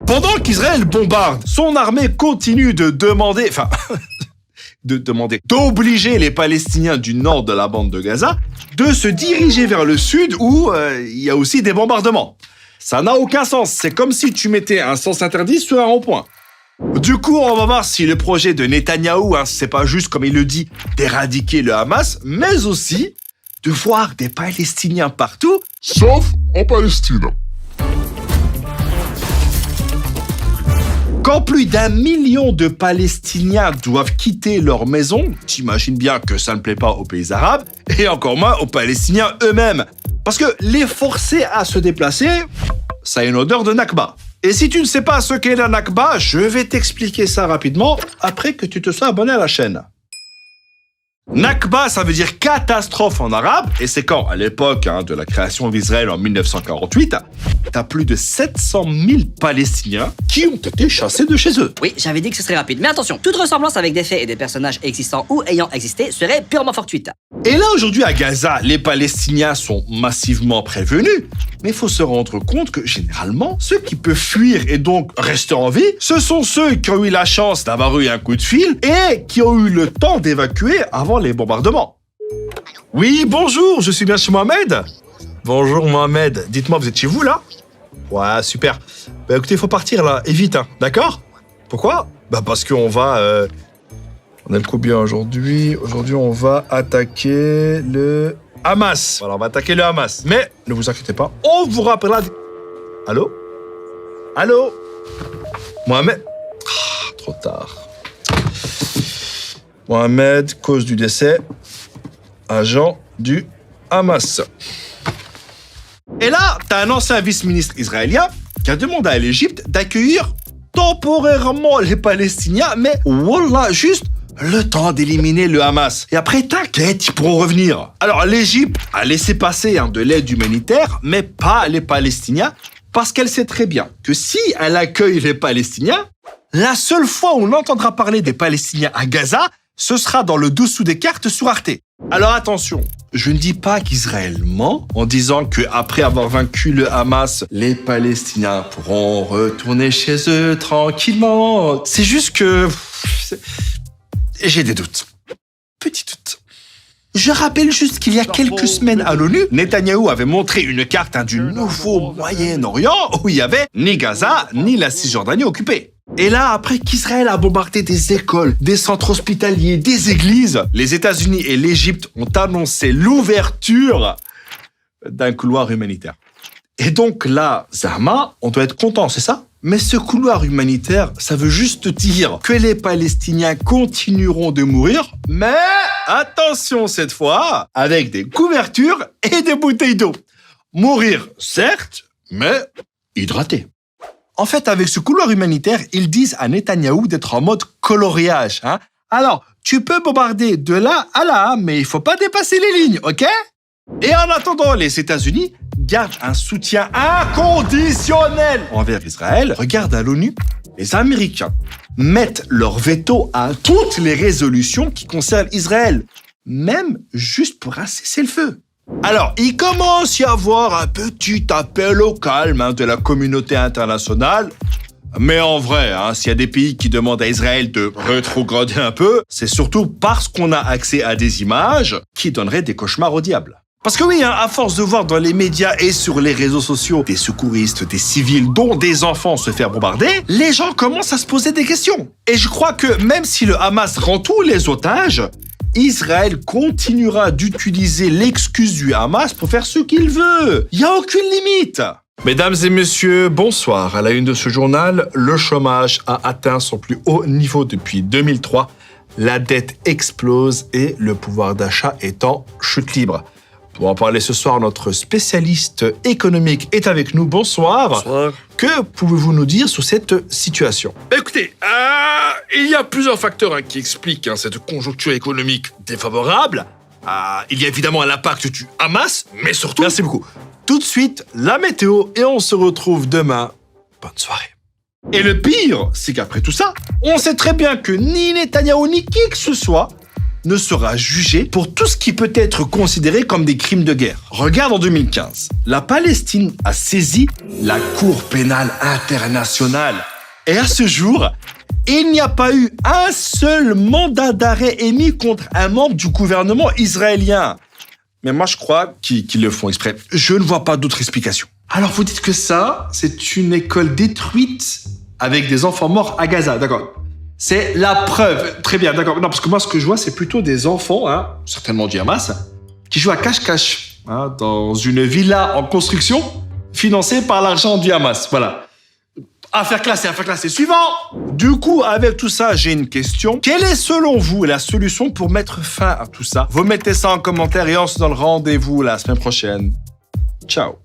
Pendant qu'Israël bombarde, son armée continue d'obliger les Palestiniens du nord de la bande de Gaza de se diriger vers le sud où il y a aussi des bombardements. Ça n'a aucun sens. C'est comme si tu mettais un sens interdit sur un rond-point. Du coup, on va voir si le projet de Netanyahou, c'est pas juste, comme il le dit, d'éradiquer le Hamas, mais aussi de voir des Palestiniens partout, Sauf en Palestine. Quand plus d'1 million de Palestiniens doivent quitter leur maison, t'imagines bien que ça ne plaît pas aux pays arabes, et encore moins aux Palestiniens eux-mêmes. Parce que les forcer à se déplacer, ça a une odeur de Nakba. Et si tu ne sais pas ce qu'est la Nakba, je vais t'expliquer ça rapidement après que tu te sois abonné à la chaîne. Nakba, ça veut dire catastrophe en arabe, et c'est quand, à l'époque de la création d'Israël en 1948, t'as plus de 700 000 Palestiniens qui ont été chassés de chez eux. Oui, j'avais dit que ce serait rapide, mais attention, toute ressemblance avec des faits et des personnages existants ou ayant existé serait purement fortuite. Et là, aujourd'hui, à Gaza, les Palestiniens sont massivement prévenus, mais il faut se rendre compte que, généralement, ceux qui peuvent fuir et donc rester en vie, ce sont ceux qui ont eu la chance d'avoir eu un coup de fil et qui ont eu le temps d'évacuer avant les bombardements. Oui, bonjour, je suis bien chez Mohamed. Bonjour Mohamed, dites-moi, vous êtes chez vous là? Ouais, super. Bah écoutez, il faut partir là, et vite, d'accord? Pourquoi? Bah parce qu'on va... On a le combien aujourd'hui? Aujourd'hui, on va attaquer le Hamas. Voilà, on va attaquer le Hamas. Mais ne vous inquiétez pas, on vous rappellera... Allô? Allô? Mohamed? Trop tard. Mohamed, cause du décès, agent du Hamas. Et là, t'as un ancien vice-ministre israélien qui a demandé à l'Égypte d'accueillir temporairement les Palestiniens, mais voilà, juste le temps d'éliminer le Hamas. Et après, t'inquiète, ils pourront revenir. Alors, l'Égypte a laissé passer de l'aide humanitaire, mais pas les Palestiniens, parce qu'elle sait très bien que si elle accueille les Palestiniens, la seule fois où on entendra parler des Palestiniens à Gaza, ce sera dans le dessous des cartes sur Arte. Alors attention, je ne dis pas qu'Israël ment en disant qu'après avoir vaincu le Hamas, les Palestiniens pourront retourner chez eux tranquillement. C'est juste que... j'ai des doutes. Petit doute. Je rappelle juste qu'il y a quelques semaines à l'ONU, Netanyahou avait montré une carte du nouveau Moyen-Orient où il y avait ni Gaza ni la Cisjordanie occupée. Et là, après qu'Israël a bombardé des écoles, des centres hospitaliers, des églises, les États-Unis et l'Égypte ont annoncé l'ouverture d'un couloir humanitaire. Et donc là, Zahma, on doit être content, c'est ça? Mais ce couloir humanitaire, ça veut juste dire que les Palestiniens continueront de mourir, mais attention cette fois, avec des couvertures et des bouteilles d'eau. Mourir, certes, mais hydratés. En fait, avec ce couloir humanitaire, ils disent à Netanyahou d'être en mode coloriage. Alors, tu peux bombarder de là à là, mais il faut pas dépasser les lignes, ok? Et en attendant, les États-Unis gardent un soutien inconditionnel envers Israël. Regarde à l'ONU, les Américains mettent leur veto à toutes les résolutions qui concernent Israël, même juste pour un cessez-le-feu. Alors, il commence à y avoir un petit appel au calme de la communauté internationale. Mais en vrai, s'il y a des pays qui demandent à Israël de rétrograder un peu, c'est surtout parce qu'on a accès à des images qui donneraient des cauchemars au diable. Parce que oui, à force de voir dans les médias et sur les réseaux sociaux des secouristes, des civils, dont des enfants se faire bombarder, les gens commencent à se poser des questions. Et je crois que même si le Hamas rend tous les otages, Israël continuera d'utiliser l'excuse du Hamas pour faire ce qu'il veut. Il n'y a aucune limite. Mesdames et messieurs, bonsoir. À la une de ce journal, le chômage a atteint son plus haut niveau depuis 2003. La dette explose et le pouvoir d'achat est en chute libre. Pour en parler ce soir, notre spécialiste économique est avec nous. Bonsoir. Bonsoir. Que pouvez-vous nous dire sur cette situation? Écoutez, il y a plusieurs facteurs qui expliquent cette conjoncture économique défavorable. Il y a évidemment l'impact du Hamas, mais surtout... Merci beaucoup. Tout de suite, la météo et on se retrouve demain. Bonne soirée. Et le pire, c'est qu'après tout ça, on sait très bien que ni Netanyahou ni qui que ce soit ne sera jugé pour tout ce qui peut être considéré comme des crimes de guerre. Regarde en 2015, la Palestine a saisi la Cour pénale internationale. Et à ce jour, il n'y a pas eu un seul mandat d'arrêt émis contre un membre du gouvernement israélien. Mais moi, je crois qu'ils le font exprès. Je ne vois pas d'autre explication. Alors, vous dites que ça, c'est une école détruite avec des enfants morts à Gaza, d'accord? C'est la preuve. Très bien, d'accord. Non, parce que moi, ce que je vois, c'est plutôt des enfants, certainement du Hamas, qui jouent à cache-cache dans une villa en construction financée par l'argent du Hamas. Voilà. Affaire classée. Suivant. Du coup, avec tout ça, j'ai une question. Quelle est, selon vous, la solution pour mettre fin à tout ça? Vous mettez ça en commentaire et on se donne rendez-vous la semaine prochaine. Ciao.